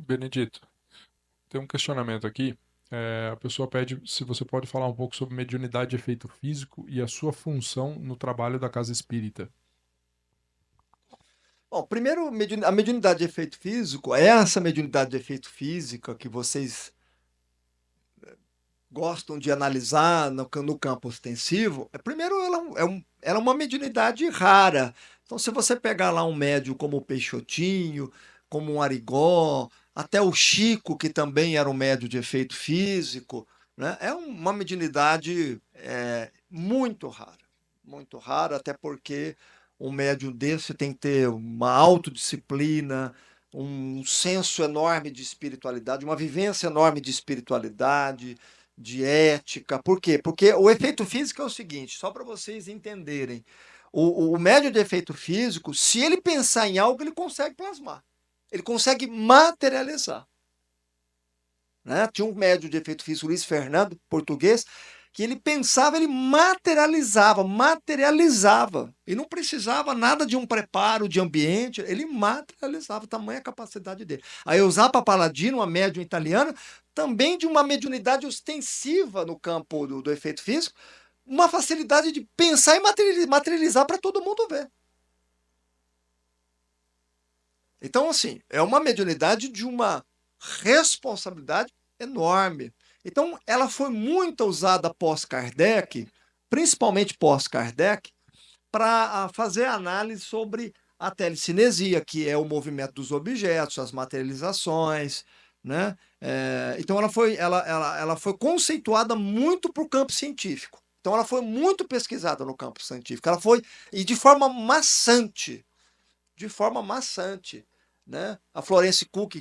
Benedito, tem um questionamento aqui. A pessoa pede se você pode falar um pouco sobre mediunidade de efeito físico e a sua função no trabalho da casa espírita. Bom, primeiro, a mediunidade de efeito físico, essa mediunidade de efeito física que vocês gostam de analisar no campo ostensivo, primeiro, ela é uma mediunidade rara. Então, se você pegar lá um médium como o Peixotinho, como um Arigó, até o Chico, que também era um médium de efeito físico, né? É uma mediunidade muito rara, até porque um médium desse tem que ter uma autodisciplina, um senso enorme de espiritualidade, uma vivência enorme de espiritualidade, de ética. Por quê? Porque o efeito físico é o seguinte, só para vocês entenderem. O médium de efeito físico, se ele pensar em algo, ele consegue plasmar. Ele consegue materializar. Né? Tinha um médium de efeito físico, Luiz Fernando, português, que ele pensava, ele materializava. E não precisava nada de um preparo de ambiente, ele materializava, tamanha capacidade dele. Aí Eusapia Paladino, uma médium italiana, também de uma mediunidade ostensiva no campo do efeito físico, uma facilidade de pensar e materializar para todo mundo ver. Então, assim, é uma mediunidade de uma responsabilidade enorme. Então, ela foi muito usada pós-Kardec, principalmente pós-Kardec, para fazer análise sobre a telecinesia, que é o movimento dos objetos, as materializações, né? Então, ela foi conceituada muito para o campo científico. Então, ela foi muito pesquisada no campo científico. Ela foi, e de forma maçante, né? A Florence Cook,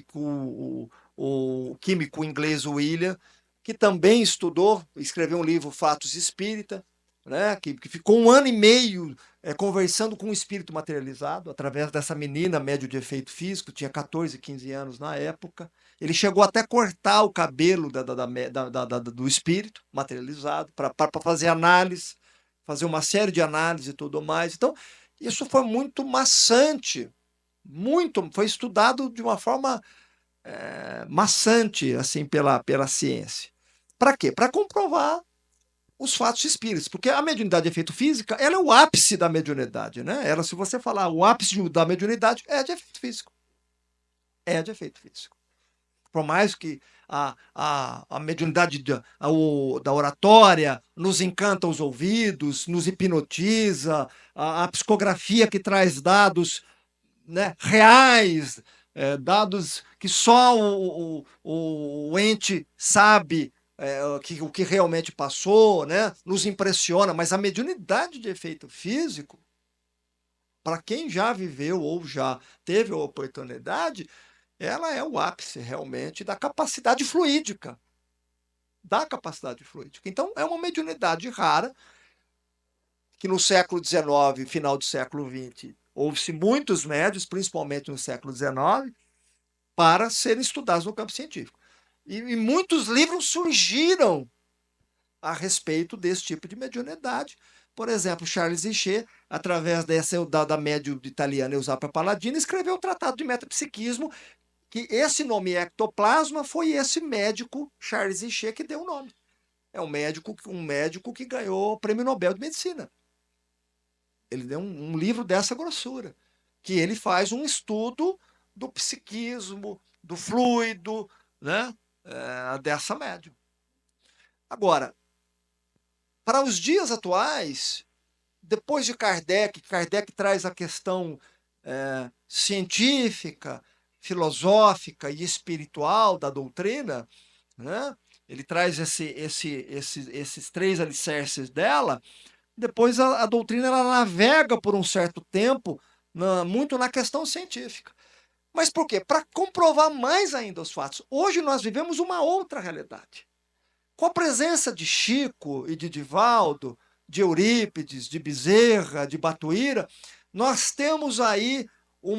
o químico inglês William, que também estudou, escreveu um livro Fatos Espírita, né? Que ficou um ano e meio conversando com o espírito materializado, através dessa menina médio de efeito físico, tinha 14, 15 anos na época. Ele chegou até cortar o cabelo do espírito materializado para fazer análise, fazer uma série de análises e tudo mais. Então, isso foi muito maçante, foi estudado de uma forma maçante assim pela ciência. Para quê? Para comprovar os fatos espíritas, porque a mediunidade de efeito física, ela é o ápice da mediunidade, né? Ela, se você falar o ápice da mediunidade, é de efeito físico. É de efeito físico. Por mais que a mediunidade da oratória nos encanta os ouvidos, nos hipnotiza, a psicografia que traz dados, né, reais, dados que só o ente sabe o que realmente passou, né, nos impressiona, mas a mediunidade de efeito físico, para quem já viveu ou já teve a oportunidade, ela é o ápice realmente da capacidade fluídica. Da capacidade fluídica. Então, é uma mediunidade rara, que no século XIX, final do século XX, houve-se muitos médios, principalmente no século XIX, para serem estudados no campo científico. E muitos livros surgiram a respeito desse tipo de mediunidade. Por exemplo, Charles Richer, através da médium italiana Eusapia Paladino, escreveu o Tratado de Metapsiquismo, que esse nome ectoplasma foi esse médico, Charles Richer, que deu o nome. É um médico que ganhou o Prêmio Nobel de Medicina. Ele deu um livro dessa grossura, que ele faz um estudo do psiquismo, do fluido, né, dessa médium. Agora, para os dias atuais, depois de Kardec, Kardec traz a questão científica, filosófica e espiritual da doutrina, né? Ele traz esses três alicerces dela. Depois a doutrina ela navega por um certo tempo muito na questão científica. Mas por quê? Para comprovar mais ainda os fatos. Hoje nós vivemos uma outra realidade. Com a presença de Chico e de Divaldo, de Eurípides, de Bezerra, de Batuíra, nós temos aí o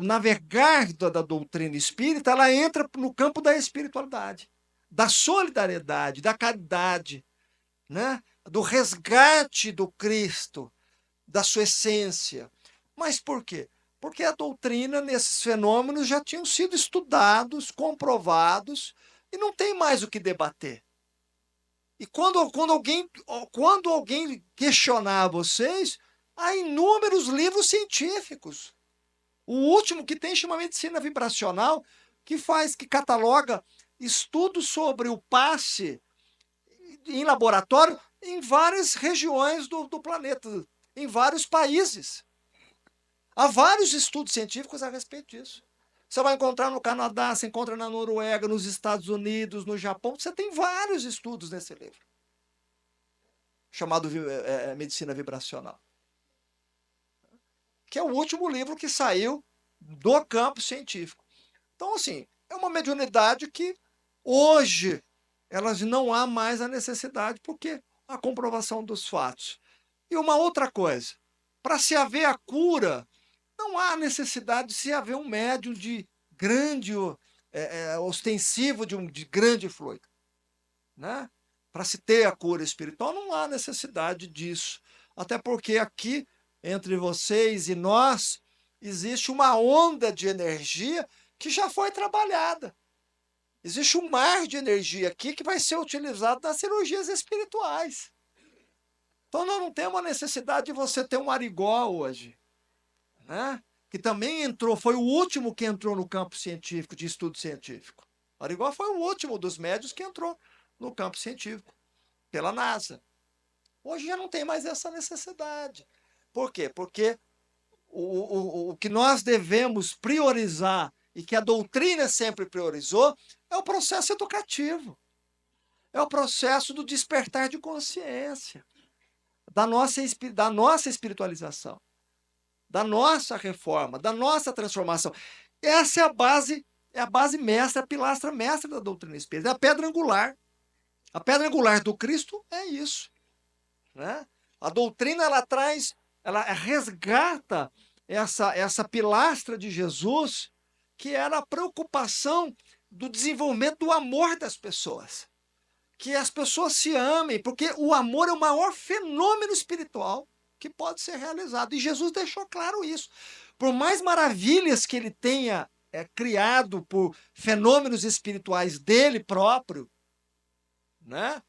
navegar da doutrina espírita, ela entra no campo da espiritualidade, da solidariedade, da caridade, né? Do resgate do Cristo, da sua essência. Mas por quê? Porque a doutrina nesses fenômenos já tinham sido estudados, comprovados, e não tem mais o que debater. E quando alguém questionar vocês, há inúmeros livros científicos. O último que tem chama Medicina Vibracional, que cataloga estudos sobre o passe em laboratório em várias regiões do planeta, em vários países. Há vários estudos científicos a respeito disso. Você vai encontrar no Canadá, você encontra na Noruega, nos Estados Unidos, no Japão. Você tem vários estudos nesse livro, chamado Medicina Vibracional, que é o último livro que saiu do campo científico. Então, assim, é uma mediunidade que hoje elas não há mais a necessidade, porque a comprovação dos fatos. E uma outra coisa, para se haver a cura, não há necessidade de se haver um médium de grande, ostensivo, de grande fluido. Né? Para se ter a cura espiritual, não há necessidade disso. Até porque aqui, entre vocês e nós, existe uma onda de energia que já foi trabalhada. Existe um mar de energia aqui que vai ser utilizado nas cirurgias espirituais. Então, nós não temos a necessidade de você ter um Arigó hoje, né? Que também entrou, foi o último que entrou no campo científico, de estudo científico. O Arigó foi o último dos médios que entrou no campo científico, pela NASA. Hoje já não tem mais essa necessidade. Por quê? Porque o que nós devemos priorizar e que a doutrina sempre priorizou é o processo educativo. É o processo do despertar de consciência, da nossa espiritualização, da nossa reforma, da nossa transformação. Essa é a base mestra, a pilastra mestra da doutrina espírita, é a pedra angular. A pedra angular do Cristo é isso. Né? A doutrina ela resgata essa pilastra de Jesus, que era a preocupação do desenvolvimento do amor das pessoas. Que as pessoas se amem, porque o amor é o maior fenômeno espiritual que pode ser realizado. E Jesus deixou claro isso. Por mais maravilhas que ele tenha criado por fenômenos espirituais dele próprio, né?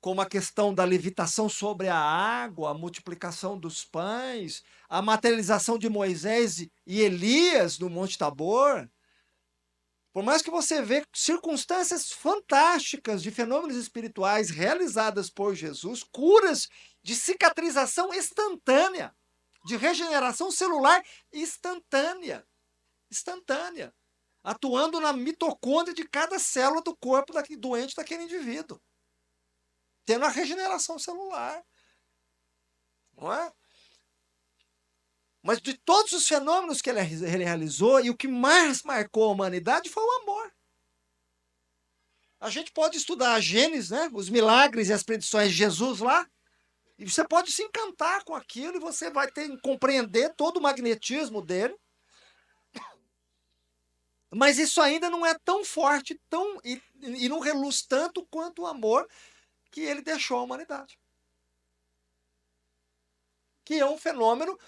Como a questão da levitação sobre a água, a multiplicação dos pães, a materialização de Moisés e Elias no Monte Tabor. Por mais que você vê circunstâncias fantásticas de fenômenos espirituais realizadas por Jesus, curas de cicatrização instantânea, de regeneração celular instantânea, atuando na mitocôndria de cada célula do corpo doente daquele indivíduo, tendo a regeneração celular. Não é? Mas de todos os fenômenos que ele realizou, e o que mais marcou a humanidade foi o amor. A gente pode estudar a Gênesis, né? Os milagres e as predições de Jesus lá, e você pode se encantar com aquilo, e você vai compreender todo o magnetismo dele. Mas isso ainda não é tão forte e não reluz tanto quanto o amor que ele deixou à humanidade. Que é um fenômeno.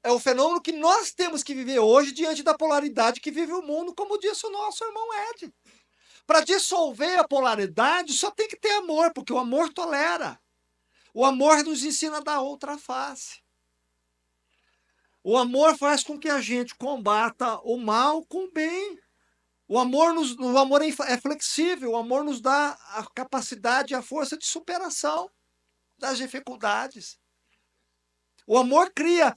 É o fenômeno que nós temos que viver hoje diante da polaridade que vive o mundo, como disse o nosso irmão Ed. Para dissolver a polaridade, só tem que ter amor, porque o amor tolera. O amor nos ensina a dar outra face. O amor faz com que a gente combata o mal com o bem. O amor é flexível, o amor nos dá a capacidade e a força de superação das dificuldades. O amor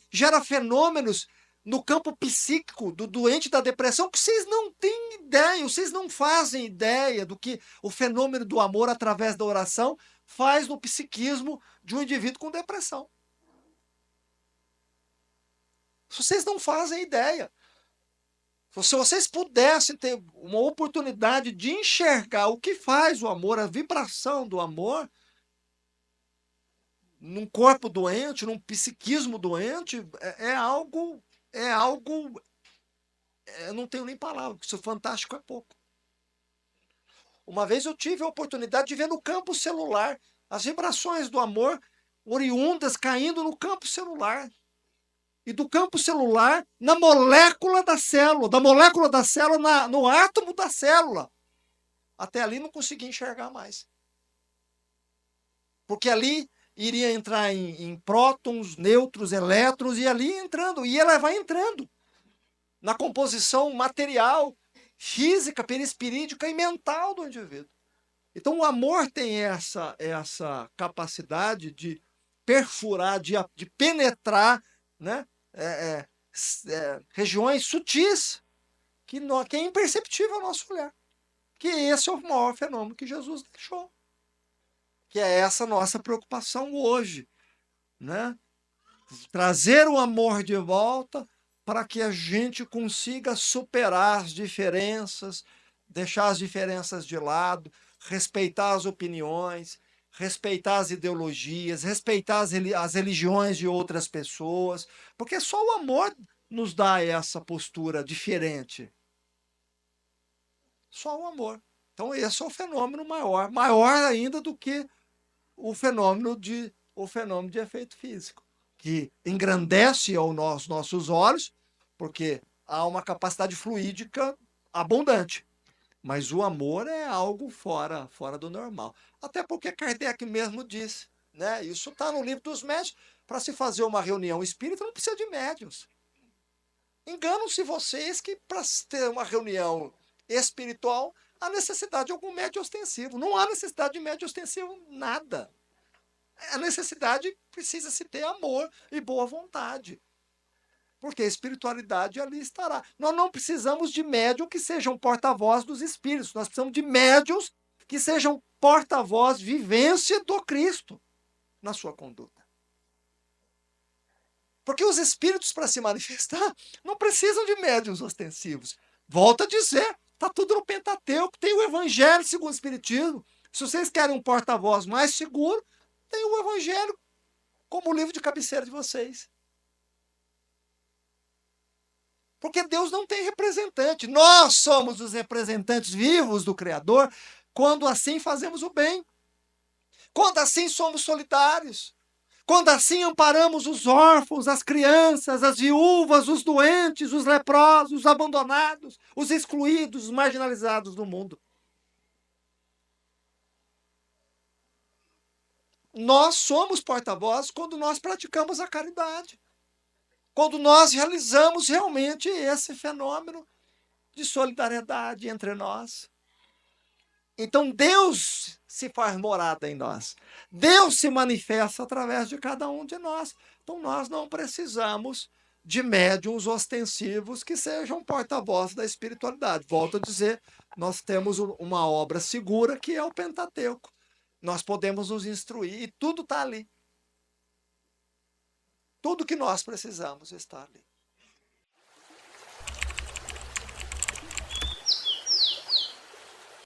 gera fenômenos no campo psíquico do doente da depressão que vocês não têm ideia, vocês não fazem ideia do que o fenômeno do amor através da oração faz no psiquismo de um indivíduo com depressão. Vocês não fazem ideia. Se vocês pudessem ter uma oportunidade de enxergar o que faz o amor, a vibração do amor, num corpo doente, num psiquismo doente, eu não tenho nem palavra, porque isso fantástico é pouco. Uma vez eu tive a oportunidade de ver no campo celular as vibrações do amor oriundas caindo no campo celular. e do campo celular na molécula da célula, da molécula da célula no átomo da célula. Até ali não consegui enxergar mais. Porque ali iria entrar em prótons, nêutrons, elétrons, e ali entrando, e ela vai entrando na composição material, física, perispirídica e mental do indivíduo. Então o amor tem essa capacidade de perfurar, de penetrar, né, regiões sutis que é imperceptível ao nosso olhar. Que esse é o maior fenômeno que Jesus deixou. Que é essa nossa preocupação hoje, né? Trazer o amor de volta para que a gente consiga superar as diferenças, deixar as diferenças de lado, respeitar as opiniões, respeitar as ideologias, respeitar as religiões de outras pessoas, porque só o amor nos dá essa postura diferente. Só o amor. Então esse é o fenômeno maior, maior ainda do que o fenômeno de efeito físico, que engrandece aos nossos olhos, porque há uma capacidade fluídica abundante. Mas o amor é algo fora do normal. Até porque Kardec mesmo disse, né? Isso está no livro dos médiuns. Para se fazer uma reunião espírita, não precisa de médiuns. Enganam-se vocês que para ter uma reunião espiritual, há necessidade de algum médium ostensivo. Não há necessidade de médium ostensivo, nada. A necessidade precisa se ter amor e boa vontade. Porque a espiritualidade ali estará. Nós não precisamos de médium que sejam porta-voz dos espíritos. Nós precisamos de médiums que sejam porta-voz, vivência do Cristo na sua conduta. Porque os espíritos, para se manifestar, não precisam de médiums ostensivos. Volto a dizer, está tudo no Pentateuco, tem o Evangelho segundo o Espiritismo. Se vocês querem um porta-voz mais seguro, tem o Evangelho como o livro de cabeceira de vocês. Porque Deus não tem representante. Nós somos os representantes vivos do Criador quando assim fazemos o bem. Quando assim somos solidários. Quando assim amparamos os órfãos, as crianças, as viúvas, os doentes, os leprosos, os abandonados, os excluídos, os marginalizados do mundo. Nós somos porta-voz quando nós praticamos a caridade. Quando nós realizamos realmente esse fenômeno de solidariedade entre nós. Então Deus se faz morada em nós. Deus se manifesta através de cada um de nós. Então nós não precisamos de médiuns ostensivos que sejam porta-voz da espiritualidade. Volto a dizer, nós temos uma obra segura que é o Pentateuco. Nós podemos nos instruir e tudo está ali. Tudo que nós precisamos está ali.